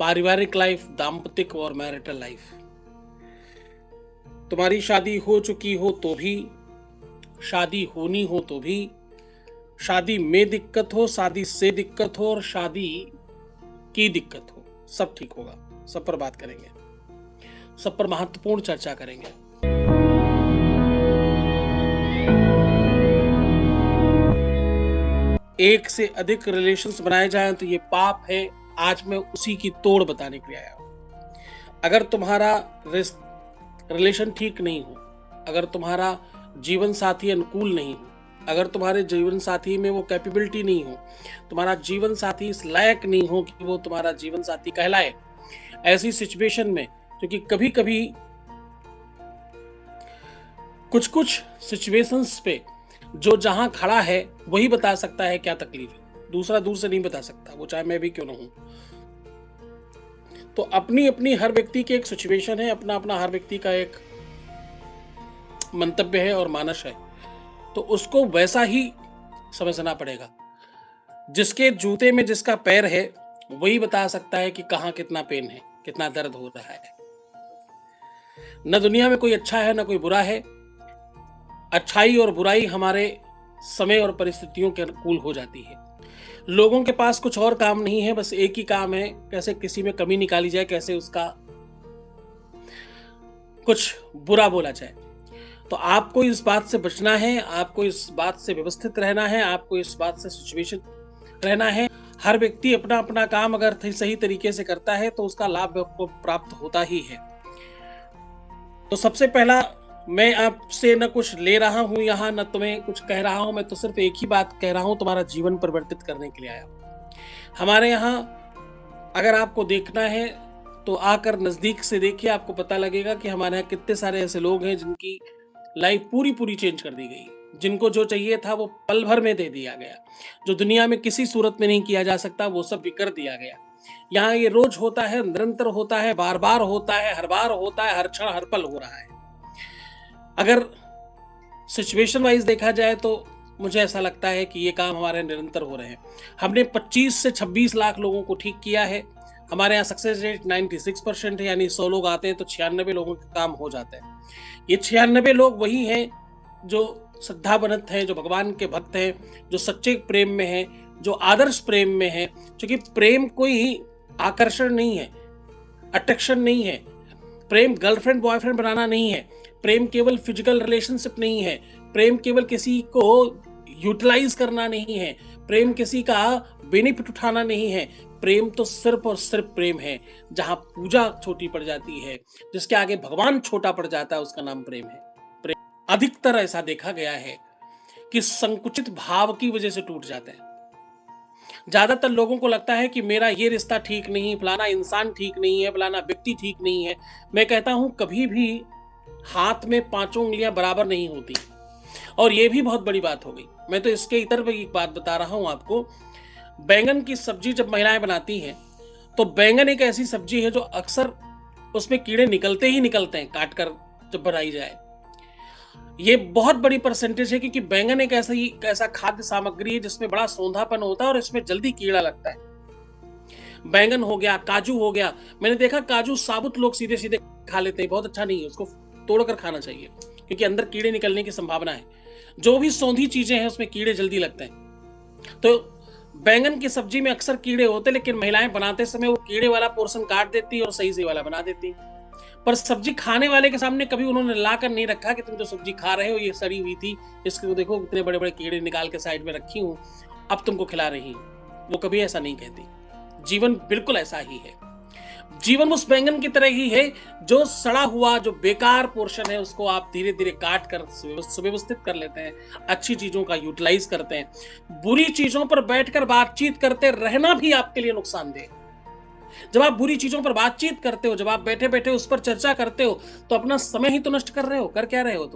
पारिवारिक लाइफ, दाम्पतिक और marital life. तुम्हारी शादी हो चुकी हो तो भी, शादी होनी हो तो भी, शादी में दिक्कत हो, शादी से दिक्कत हो और शादी की दिक्कत हो, सब ठीक होगा। सब पर बात करेंगे, सब पर महत्वपूर्ण चर्चा करेंगे। एक से अधिक रिलेशंस बनाए जाएं तो ये पाप है। आज मैं उसी की तोड़ बताने के लिए आया हूं। अगर तुम्हारा रिलेशन ठीक नहीं हो, अगर तुम्हारा जीवन साथी अनुकूल नहीं हो, अगर तुम्हारे जीवन साथी में वो कैपेबिलिटी नहीं हो, तुम्हारा जीवन साथी इस लायक नहीं हो कि वो तुम्हारा जीवन साथी कहलाए, ऐसी सिचुएशन में, क्योंकि कभी कभी कुछ कुछ सिचुएशंस पे जो जहां खड़ा है वही बता सकता है क्या तकलीफ है, दूसरा दूर से नहीं बता सकता, वो चाहे मैं भी क्यों ना हूं। तो अपनी अपनी हर व्यक्ति की एक सिचुएशन है, अपना अपना हर व्यक्ति का एक मंतव्य है और मानस है, तो उसको वैसा ही समझना पड़ेगा। जिसके जूते में जिसका पैर है वही बता सकता है कि कहां कितना पेन है, कितना दर्द हो रहा है। न दुनिया में कोई अच्छा है न कोई बुरा है। अच्छाई और बुराई हमारे समय और परिस्थितियों के अनुकूल हो जाती है। लोगों के पास कुछ और काम नहीं है, बस एक ही काम है, कैसे किसी में कमी निकाली जाए, कैसे उसका कुछ बुरा बोला जाए। तो आपको इस बात से बचना है, आपको इस बात से व्यवस्थित रहना है, आपको इस बात से सिचुएशन रहना है। हर व्यक्ति अपना अपना काम अगर सही तरीके से करता है तो उसका लाभ आपको प्राप्त होता ही है। तो सबसे पहला, मैं आपसे न कुछ ले रहा हूं यहां, न तुम्हें कुछ कह रहा हूं, मैं तो सिर्फ एक ही बात कह रहा हूं, तुम्हारा जीवन परिवर्तित करने के लिए आया हूं। हमारे यहां अगर आपको देखना है तो आकर नजदीक से देखिए, आपको पता लगेगा कि हमारे यहाँ कितने सारे ऐसे लोग हैं जिनकी लाइफ पूरी पूरी चेंज कर दी गई। जिनको जो चाहिए था वो पल भर में दे दिया गया, जो दुनिया में किसी सूरत में नहीं किया जा सकता वो सब भी कर दिया गया। यहाँ ये रोज होता है, निरंतर होता है, बार बार होता है, हर बार होता है, हर क्षण हर पल हो रहा है। अगर सिचुएशन वाइज देखा जाए तो मुझे ऐसा लगता है कि ये काम हमारे निरंतर हो रहे हैं। हमने 25 से 26 लाख लोगों को ठीक किया है। हमारे यहाँ सक्सेस रेट 96% है, यानी 100 लोग आते हैं तो 96 लोगों का काम हो जाता है। ये 96 लोग वही हैं जो श्रद्धावनत हैं, जो भगवान के भक्त हैं, जो सच्चे प्रेम में हैं, जो आदर्श प्रेम में हैं। क्योंकि प्रेम कोई आकर्षण नहीं है, अट्रैक्शन नहीं है। प्रेम गर्लफ्रेंड बॉयफ्रेंड बनाना नहीं है। प्रेम केवल फिजिकल रिलेशनशिप नहीं है। प्रेम केवल किसी को यूटिलाइज करना नहीं है। प्रेम किसी का बेनिफिट उठाना नहीं है। प्रेम तो सिर्फ और सिर्फ प्रेम है। जहां पूजा छोटी पड़ जाती है, जिसके आगे भगवान छोटा पड़ जाता है, उसका नाम प्रेम है। प्रेम अधिकतर ऐसा देखा गया है कि संकुचित भाव की वजह से टूट जाते हैं। ज्यादातर लोगों को लगता है कि मेरा ये रिश्ता ठीक नहीं, फलाना इंसान ठीक नहीं है, फलाना व्यक्ति ठीक नहीं है। मैं कहता हूं कभी भी हाथ में 5 उंगलियां बराबर नहीं होती, और ये भी बहुत बड़ी बात हो गई। मैं तो इसके इतर पर एक बात बता रहा हूं आपको। बैंगन की सब्जी जब महिलाएं बनाती हैं तो बैंगन एक ऐसी सब्जी है जो अक्सर उसमें कीड़े निकलते ही निकलते हैं काट कर जब बनाई जाए। ये बहुत बड़ी परसेंटेज है, क्योंकि बैंगन एक ऐसा खाद्य सामग्री है जिसमें बड़ा सौंधापन होता है और इसमें जल्दी कीड़ा लगता है। बैंगन हो गया, काजू हो गया। मैंने देखा काजू साबुत लोग सीधे सीधे खा लेते हैं, बहुत अच्छा नहीं है, उसको तोड़कर खाना चाहिए क्योंकि अंदर कीड़े निकलने की संभावना है। जो भी सौंधी चीजें हैं उसमें कीड़े जल्दी लगते हैं। तो बैंगन की सब्जी में अक्सर कीड़े होते, लेकिन महिलाएं बनाते समय वो कीड़े वाला पोर्शन काट देती और सही वाला बना देती। पर सब्जी खाने वाले के सामने कभी उन्होंने लाकर नहीं रखा कि तुम जो सब्जी खा रहे हो ये सड़ी हुई थी, इसको देखो इतने बड़े बड़े कीड़े निकाल के साइड में रखी हूं, अब तुमको खिला रही हूं। वो कभी ऐसा नहीं कहती। जीवन बिल्कुल ऐसा ही है। जीवन उस बैंगन की तरह ही है जो सड़ा हुआ, जो बेकार पोर्शन है, उसको आप धीरे धीरे काट कर सुव्यवस्थित कर लेते हैं, अच्छी चीजों का यूटिलाइज करते हैं। बुरी चीजों पर बैठकर बातचीत करते रहना भी आपके लिए नुकसानदेह। जब आप बुरी चीजों पर बातचीत करते हो, जब आप बैठे बैठे उस पर चर्चा करते हो, तो अपना समय ही तो नष्ट कर रहे हो। कर क्या रहे हो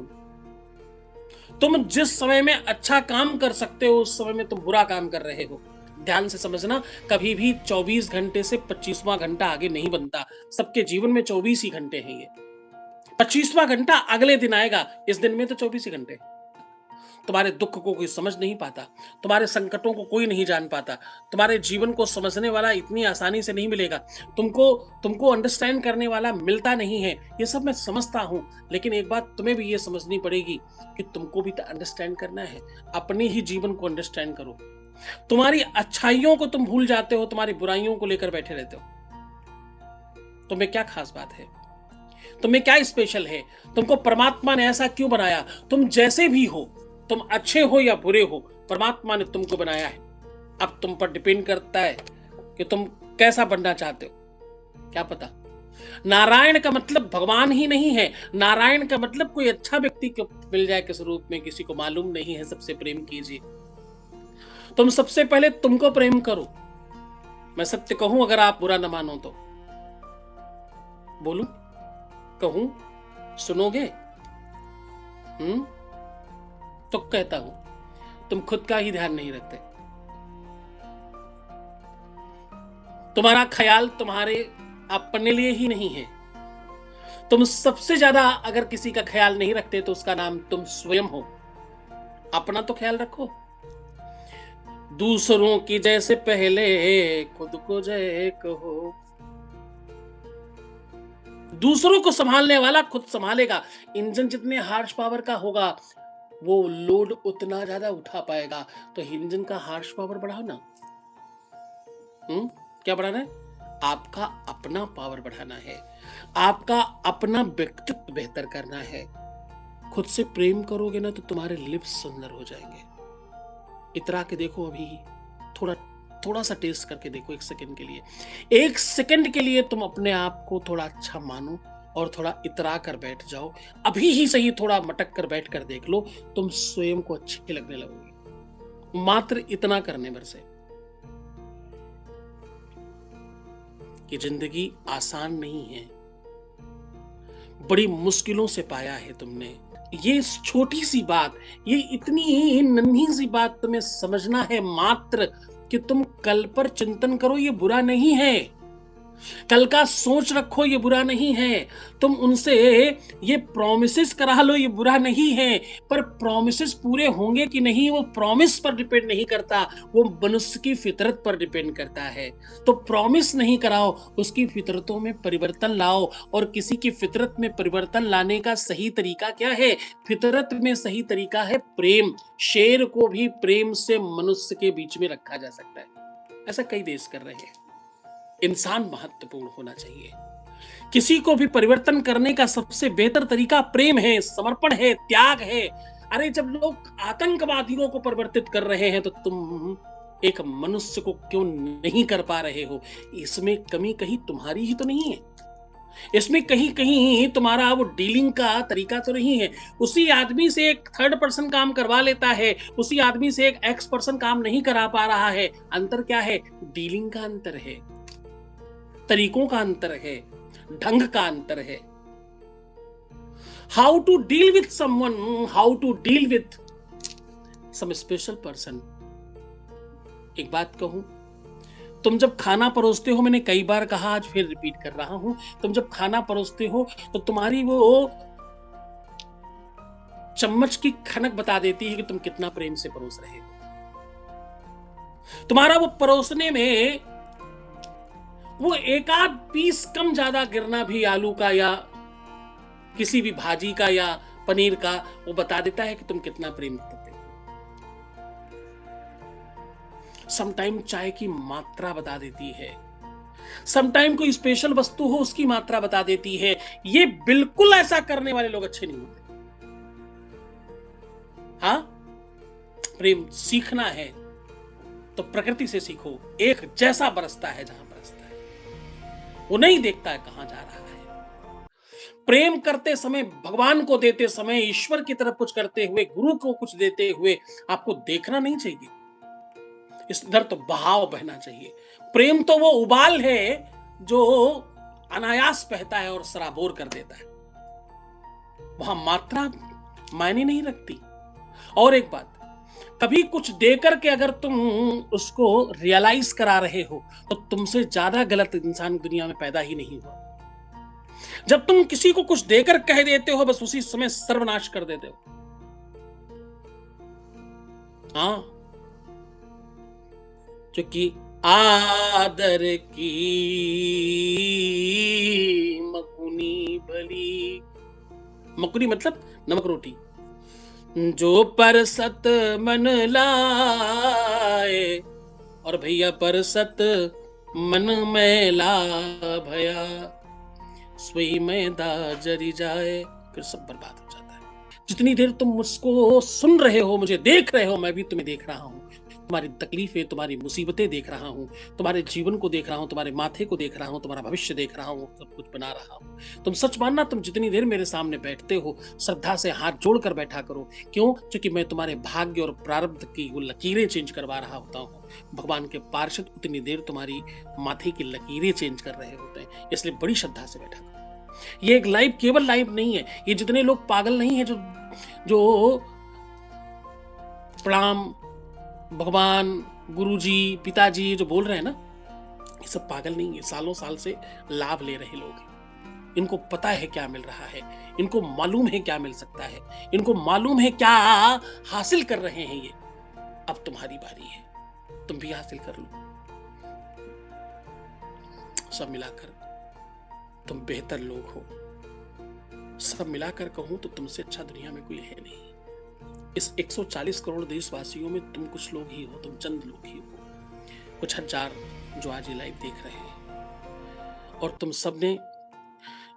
तुम जिस समय में अच्छा काम कर सकते हो उस समय में तुम बुरा काम कर रहे हो। ध्यान से समझना, कभी भी 24 घंटे से 25वां घंटा आगे नहीं बनता। सबके जीवन में 24 ही घंटे हैं। ये 25वां घंटा अगले दिन आएगा, इस दिन में तो 24 ही घंटे। तुम्हारे दुख को कोई समझ नहीं पाता, तुम्हारे संकटों को कोई नहीं जान पाता, तुम्हारे जीवन को समझने वाला इतनी आसानी से नहीं मिलेगा, तुमको तुमको अंडरस्टैंड करने वाला मिलता नहीं है। ये सब मैं समझता हूं, लेकिन एक बात तुम्हें भी ये समझनी पड़ेगी कि तुमको भी तो अंडरस्टैंड करना है। अपने ही जीवन को अंडरस्टैंड करो। तुम्हारी अच्छाइयों को तुम भूल जाते हो, तुम्हारी बुराइयों को लेकर बैठे रहते हो। तुम्हें क्या खास बात है? तुम्हें क्या स्पेशल है? तुमको परमात्मा ने ऐसा क्यों बनाया? तुम जैसे भी हो, तुम अच्छे हो या बुरे हो, परमात्मा ने तुमको बनाया है। अब तुम पर डिपेंड करता है कि तुम कैसा बनना चाहते हो। क्या पता नारायण का मतलब भगवान ही नहीं है। नारायण का मतलब कोई अच्छा व्यक्ति को मिल जाए किस रूप में, किसी को मालूम नहीं है। सबसे प्रेम कीजिए। तुम सबसे पहले तुमको प्रेम करो। मैं सत्य कहूं, अगर आप बुरा न मानो तो बोलूं, कहूं, सुनोगे? तो कहता हूं, तुम खुद का ही ध्यान नहीं रखते। तुम्हारा ख्याल तुम्हारे अपने लिए ही नहीं है। तुम सबसे ज्यादा अगर किसी का ख्याल नहीं रखते तो उसका नाम तुम स्वयं हो। अपना तो ख्याल रखो। दूसरों की जैसे पहले खुद को जय कहो। दूसरों को संभालने वाला खुद संभालेगा। इंजन जितने हार्स पावर का होगा वो लोड उतना ज्यादा उठा पाएगा। तो इंजन का हार्स पावर बढ़ाओ ना। क्या बढ़ाना है? आपका अपना पावर बढ़ाना है, आपका अपना व्यक्तित्व बेहतर करना है। खुद से प्रेम करोगे ना तो तुम्हारे लिप्स सुंदर हो जाएंगे। इतरा के देखो, अभी थोड़ा सा टेस्ट करके देखो। 1 सेकंड के लिए, 1 सेकंड के लिए तुम अपने आप को थोड़ा अच्छा मानो और थोड़ा इतरा कर बैठ जाओ। अभी ही सही, थोड़ा मटक कर बैठ कर देख लो, तुम स्वयं को अच्छे लगने लगोगे। मात्र इतना करने भर से। कि जिंदगी आसान नहीं है, बड़ी मुश्किलों से पाया है तुमने। ये छोटी सी बात, ये इतनी नन्ही सी बात तुम्हें समझना है मात्र कि तुम कल पर चिंतन करो, ये बुरा नहीं है। कल का सोच रखो, ये बुरा नहीं है। तुम उनसे ये प्रॉमिसेस करा लो, ये बुरा नहीं है। पर प्रॉमिसेस पूरे होंगे कि नहीं, वो प्रॉमिस पर डिपेंड नहीं करता, वो मनुष्य की फितरत पर डिपेंड करता है। तो प्रॉमिस नहीं कराओ, उसकी फितरतों में परिवर्तन लाओ। और किसी की फितरत में परिवर्तन लाने का सही तरीका क्या है? फितरत में सही तरीका है प्रेम। शेर को भी प्रेम से मनुष्य के बीच में रखा जा सकता है। ऐसा कई देश कर रहे हैं। इंसान महत्वपूर्ण होना चाहिए। किसी को भी परिवर्तन करने का सबसे बेहतर तरीका प्रेम है, समर्पण है, त्याग है। अरे जब लोग आतंकवादियों को परिवर्तित कर रहे हैं तो तुम एक मनुष्य को क्यों नहीं कर पा रहे हो? इसमें कमी कहीं तुम्हारी ही तो नहीं है। इसमें कहीं कहीं तुम्हारा वो डीलिंग का तरीका तो नहीं है। उसी आदमी से एक 3rd पर्सन काम करवा लेता है, उसी आदमी से एक X पर्सन काम नहीं करा पा रहा है। अंतर क्या है? डीलिंग का अंतर है, तरीकों का अंतर है, ढंग का अंतर है। How to deal with someone, how to deal with some special person. एक बात कहूं, तुम जब खाना परोसते हो, मैंने कई बार कहा, आज फिर रिपीट कर रहा हूं, तुम जब खाना परोसते हो तो तुम्हारी वो चम्मच की खनक बता देती है कि तुम कितना प्रेम से परोस रहे हो। तुम्हारा वो परोसने में वो एक आध पीस कम ज्यादा गिरना भी आलू का या किसी भी भाजी का या पनीर का, वो बता देता है कि तुम कितना प्रेम करते हो। समटाइम चाय की मात्रा बता देती है, समटाइम कोई स्पेशल वस्तु हो उसकी मात्रा बता देती है। ये बिल्कुल ऐसा करने वाले लोग अच्छे नहीं होते। हाँ, प्रेम सीखना है तो प्रकृति से सीखो। एक जैसा बरसता है जहां बरसता है, वो नहीं देखता है कहां जा रहा है। प्रेम करते समय, भगवान को देते समय, ईश्वर की तरफ कुछ करते हुए, गुरु को कुछ देते हुए आपको देखना नहीं चाहिए। इस इधर तो बहाव बहना चाहिए। प्रेम तो वो उबाल है जो अनायास बहता है और सराबोर कर देता है। वहां मात्रा मायने नहीं रखती। और एक बात, कभी कुछ देकर के अगर तुम उसको रियलाइज करा रहे हो तो तुमसे ज्यादा गलत इंसान दुनिया में पैदा ही नहीं हुआ। जब तुम किसी को कुछ देकर कह देते हो, बस उसी समय सर्वनाश कर देते हो। हाँ, क्योंकि आदर की मकुनी भली, मकुनी मतलब नमक रोटी, जो परसत मन लाए, और भैया परसत मन में ला भया, सोई में दाजरी जाए, फिर सब बर्बाद हो जाता है। जितनी देर तुम मुझको सुन रहे हो, मुझे देख रहे हो, मैं भी तुम्हें देख रहा हूँ, तुम्हारी तकलीफें, तुम्हारी मुसीबतें देख रहा हूँ, तुम्हारे जीवन को देख रहा हूँ, तुम्हारे माथे को देख रहा हूँ, तुम्हारा भविष्य देख रहा हूँ, सब कुछ बना रहा हूँ। तुम सच मानना, तुम जितनी देर मेरे सामने बैठते हो, श्रद्धा से हाथ जोड़कर बैठा करो। क्यों? क्योंकि मैं तुम्हारे भाग्य और प्रारब्ध की वो लकीरें चेंज करवा रहा होता हूँ। भगवान के पार्षद उतनी देर तुम्हारी माथे की लकीरें चेंज कर रहे होते हैं, इसलिए बड़ी श्रद्धा से बैठा करो। ये एक लाइव केवल लाइव नहीं है। ये जितने लोग पागल नहीं है, जो प्रणाम भगवान, गुरुजी, पिताजी जो बोल रहे हैं ना, ये सब पागल नहीं है, सालों साल से लाभ ले रहे लोग हैं। इनको पता है क्या मिल रहा है, इनको मालूम है क्या मिल सकता है, इनको मालूम है क्या हासिल कर रहे हैं ये। अब तुम्हारी बारी है, तुम भी हासिल कर लो। सब मिलाकर तुम बेहतर लोग हो। सब मिलाकर कहूं तो तुमसे अच्छा दुनिया में कोई है नहीं। इस 140 करोड़ देशवासियों में तुम कुछ लोग ही हो, तुम चंद लोग ही हो, कुछ हजार जो आज ये लाइव देख रहे हैं। और तुम सबने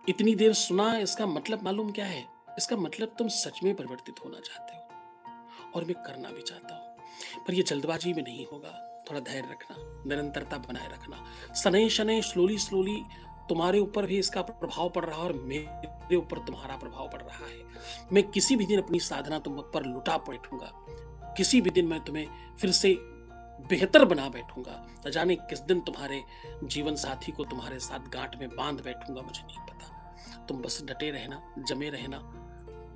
इतनी देर सुना, इसका मतलब मालूम क्या है? इसका मतलब तुम सच में परिवर्तित होना चाहते हो, और मैं करना भी चाहता हूं, पर ये जल्दबाजी में नहीं होगा। थोड़ा धैर्य रखना, निरंतरता बनाए रखना। शनै शनै स्लोली तुम्हारे ऊपर भी इसका प्रभाव पड़ रहा है, और मेरे ऊपर तुम्हारा प्रभाव पड़ रहा है। मैं किसी भी दिन अपनी साधना तुम पर लुटा बैठूंगा, किसी भी दिन मैं तुम्हें फिर से बेहतर बना बैठूंगा। न जाने किस दिन तुम्हारे जीवन साथी को तुम्हारे साथ गांठ में बांध बैठूंगा, मुझे नहीं पता। तुम बस डटे रहना, जमे रहना,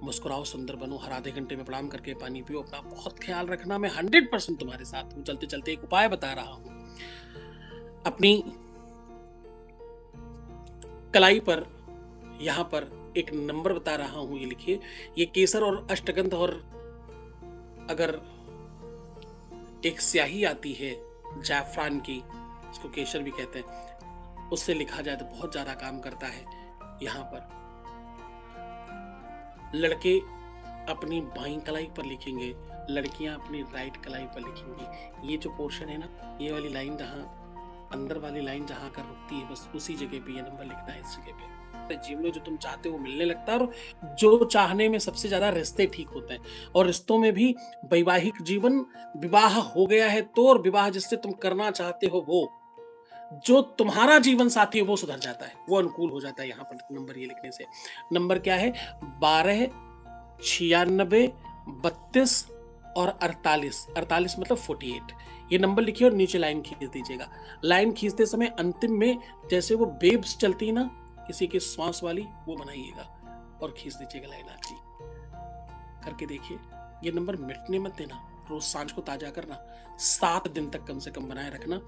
मुस्कुराओ, सुंदर बनो, हर आधे घंटे में प्रणाम करके पानी पियो। अपना बहुत ख्याल रखना। मैं 100% तुम्हारे साथ हूं। चलते चलते एक उपाय बता रहा हूं। अपनी कलाई पर, यहां पर एक नंबर बता रहा हूं, ये लिखिए। ये केसर और अष्टगंध, और अगर एक स्याही आती है जाफरान की, इसको केसर भी कहते हैं, उससे लिखा जाए तो बहुत ज्यादा काम करता है। यहां पर लड़के अपनी बाईं कलाई पर लिखेंगे, लड़कियां अपनी राइट कलाई पर लिखेंगी। ये जो पोर्शन है ना, ये वाली लाइन जहां अंदर वाली लाइन जहां कर रुकती है, बस उसी जगह पे ये नंबर लिखना है। इस जगह पे जीवन में जो तुम चाहते हो मिलने लगता है, और जो चाहने में सबसे ज्यादा रिश्ते ठीक होते हैं। और रिश्तों में भी वैवाहिक जीवन, विवाह हो गया है तो, और विवाह जिससे तुम करना चाहते हो, वो जो तुम्हारा जीवन साथी है वो सुधर जाता है, वो अनुकूल हो जाता है। यहाँ पर नंबर ये लिखने से, नंबर क्या है? 12 96 32 और 48। 48 मतलब 48। ये नंबर लिखिए और नीचे लाइन खींच दीजिएगा। लाइन खींचते समय अंतिम में जैसे वो वेव्स चलती है ना किसी के श्वास वाली, वो बनाइएगा और खींच दीजिएगा लाइन आती। करके देखिए, ये नंबर मिटने मत देना। रोज सांझ को ताजा करना, 7 दिन तक कम से कम बनाए रखना।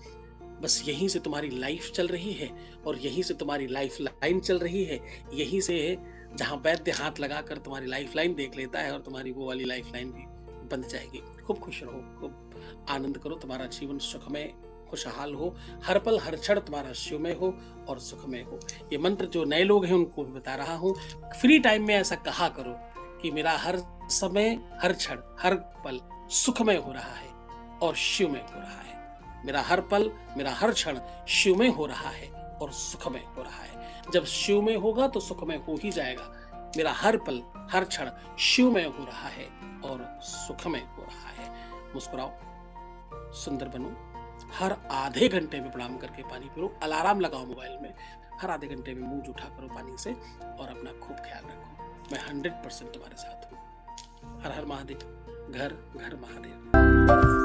बस यहीं से तुम्हारी लाइफ चल रही है, और यहीं से तुम्हारी लाइफ लाइन चल रही है। यहीं से जहां वैद्य हाथ लगाकर तुम्हारी लाइफ लाइन देख लेता है, और तुम्हारी वो वाली लाइफ लाइन भी बंद जाएगी। खूब खुश रहो, खूब आनंद करो, तुम्हारा जीवन सुखमय खुशहाल हो, हर पल हर क्षण तुम्हारा शिवमय हो और सुखमय हो। ये मंत्र जो नए लोग हैं उनको भी बता रहा हूँ। फ्री टाइम में ऐसा कहा करो कि मेरा हर समय, हर क्षण, हर पल सुखमय हो रहा है और शिवमय हो रहा है। मेरा हर पल, मेरा हर क्षण शिवमय हो रहा है और सुखमय हो रहा है। जब शिवमय होगा तो सुखमय हो ही जाएगा। मेरा हर पल, हर क्षण शिवमय हो रहा है और सुखमय हो रहा है। मुस्कुराओ, सुंदर बनो, हर आधे घंटे में प्रणाम करके पानी पियो। अलार्म लगाओ मोबाइल में, हर आधे घंटे में मुंह जूठा करो पानी से, और अपना खूब ख्याल रखो। मैं 100% तुम्हारे साथ हूँ। हर हर महादेव, घर घर महादेव।